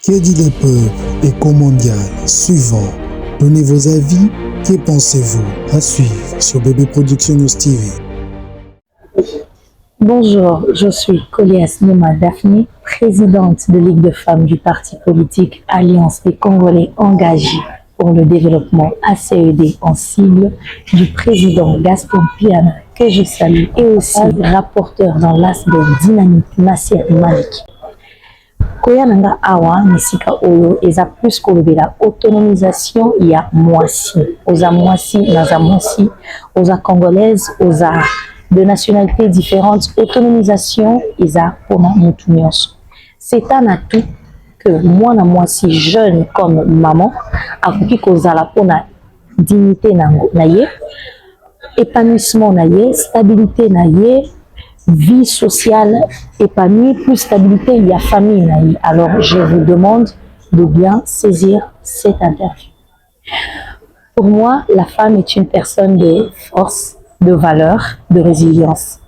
Que dit le peuple éco-mondial suivant? Donnez vos avis. Que pensez-vous? À suivre sur Bébé Production News TV. Bonjour, je suis Colias Noma Daphné, présidente de Ligue de femmes du parti politique Alliance des Congolais engagés pour le développement ACED en sigle du président Gaston Piana, que je salue, et aussi rapporteur dans l'aspect dynamique Nasser Malik. Koyananga awa nisika oyo eza plus kolobela autonomisation ya mwasi oza mwasi naza mwasi oza congolaise oza de nationalités différentes. Autonomisation eza pona mutu nyonso. C'est un atout que moi na mwasi jeune comme maman akoki kozala pona dignité na ye, épanouissement na ye, stabilité na ye, vie sociale épanouie, plus stabilité, il y a famille. Alors, je vous demande de bien saisir cette interview. Pour moi, la femme est une personne de force, de valeur, de résilience.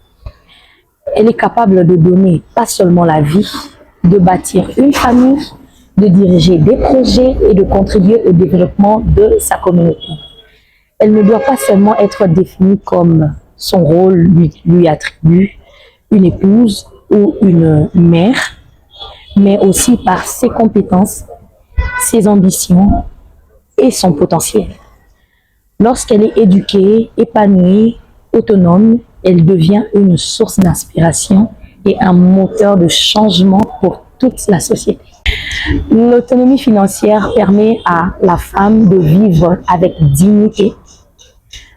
Elle est capable de donner pas seulement la vie, de bâtir une famille, de diriger des projets et de contribuer au développement de sa communauté. Elle ne doit pas seulement être définie comme son rôle lui attribue, une épouse ou une mère, mais aussi par ses compétences, ses ambitions et son potentiel. Lorsqu'elle est éduquée, épanouie, autonome, elle devient une source d'inspiration et un moteur de changement pour toute la société. L'autonomie financière permet à la femme de vivre avec dignité,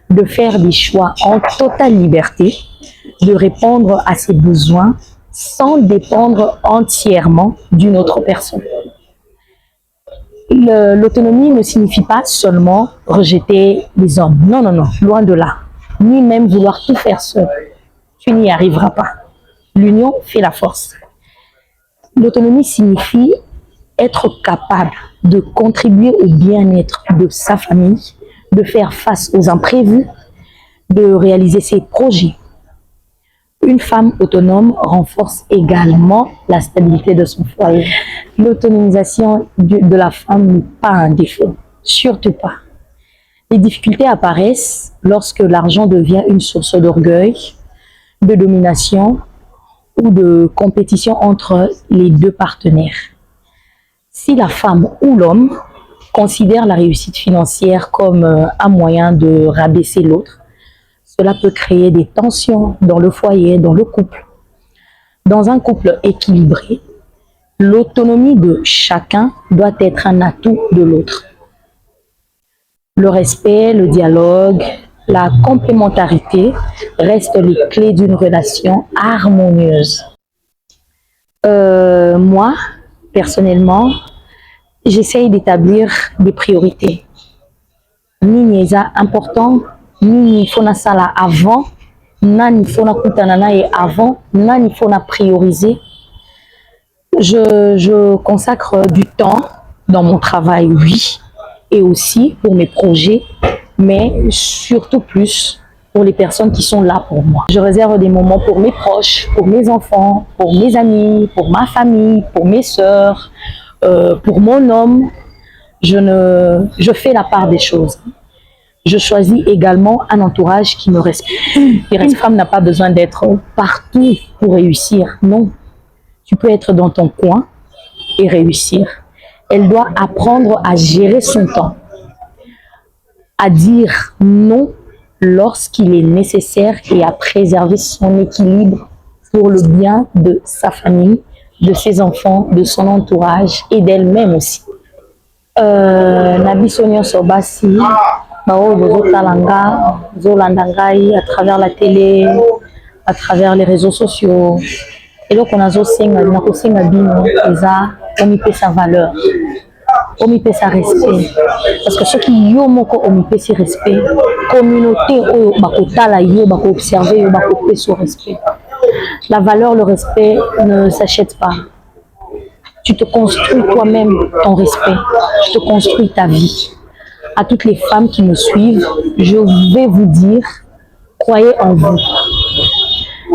de faire des choix en totale liberté, de répondre à ses besoins sans dépendre entièrement d'une autre personne. L'autonomie ne signifie pas seulement rejeter les hommes. Non, non, non, loin de là. Ni même vouloir tout faire seul. Tu n'y arriveras pas. L'union fait la force. L'autonomie signifie être capable de contribuer au bien-être de sa famille, de faire face aux imprévus, de réaliser ses projets. Une femme autonome renforce également la stabilité de son foyer. L'autonomisation de la femme n'est pas un défaut, surtout pas. Les difficultés apparaissent lorsque l'argent devient une source d'orgueil, de domination ou de compétition entre les deux partenaires. Si la femme ou l'homme considère la réussite financière comme un moyen de rabaisser l'autre, cela peut créer des tensions dans le foyer, dans le couple. Dans un couple équilibré, l'autonomie de chacun doit être un atout de l'autre. Le respect, le dialogue, la complémentarité restent les clés d'une relation harmonieuse. Moi, personnellement, j'essaye d'établir des priorités. Nini est important. Nini fona sala avant, nani fona kutanana et avant, nani fona prioriser. Je consacre du temps dans mon travail, oui, et aussi pour mes projets, mais surtout plus pour les personnes qui sont là pour moi. Je réserve des moments pour mes proches, pour mes enfants, pour mes amis, pour ma famille, pour mes sœurs, pour mon homme. Je fais la part des choses. Je choisis également un entourage qui me respecte. Une femme n'a pas besoin d'être partout pour réussir. Non. Tu peux être dans ton coin et réussir. Elle doit apprendre à gérer son temps, à dire non lorsqu'il est nécessaire et à préserver son équilibre pour le bien de sa famille, de ses enfants, de son entourage et d'elle-même aussi. Nabi Sonia Sobasi, à travers la télé, à travers les réseaux sociaux. Et donc on a sa valeur, sa respect. Parce que ceux qui ont ce respect, communauté observer ce respect. La valeur, le respect ne s'achète pas. Tu te construis toi-même ton respect, tu te construis ta vie. À toutes les femmes qui me suivent, je vais vous dire, croyez en vous.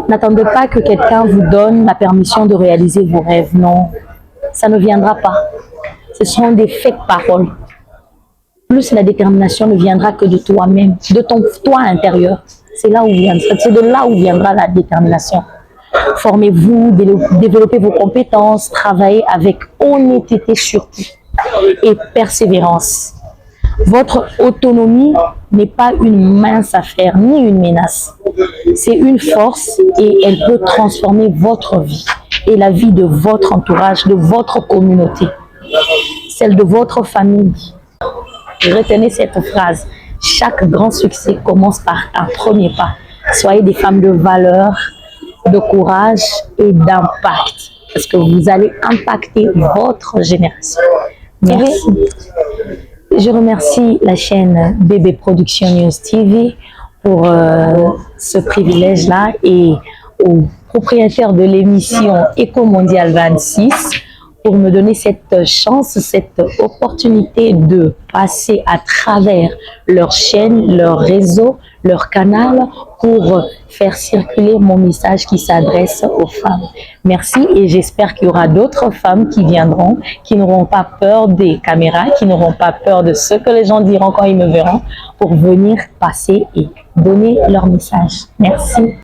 N'attendez pas que quelqu'un vous donne la permission de réaliser vos rêves. Non, ça ne viendra pas. Ce sont des fake paroles. Plus la détermination ne viendra que de toi-même, de ton toi intérieur. C'est de là où viendra la détermination. Formez-vous, développez vos compétences, travaillez avec honnêteté surtout et persévérance. Votre autonomie n'est pas une mince affaire ni une menace. C'est une force et elle peut transformer votre vie et la vie de votre entourage, de votre communauté, celle de votre famille. Retenez cette phrase. Chaque grand succès commence par un premier pas. Soyez des femmes de valeur, de courage et d'impact. Parce que vous allez impacter votre génération. Merci. Je remercie la chaîne Bébé Production News TV pour ce privilège-là et aux propriétaires de l'émission Éco Mondial 26 pour me donner cette chance, cette opportunité de passer à travers leur chaîne, leur réseau, leur canal pour faire circuler mon message qui s'adresse aux femmes. Merci et j'espère qu'il y aura d'autres femmes qui viendront, qui n'auront pas peur des caméras, qui n'auront pas peur de ce que les gens diront quand ils me verront pour venir passer et donner leur message. Merci.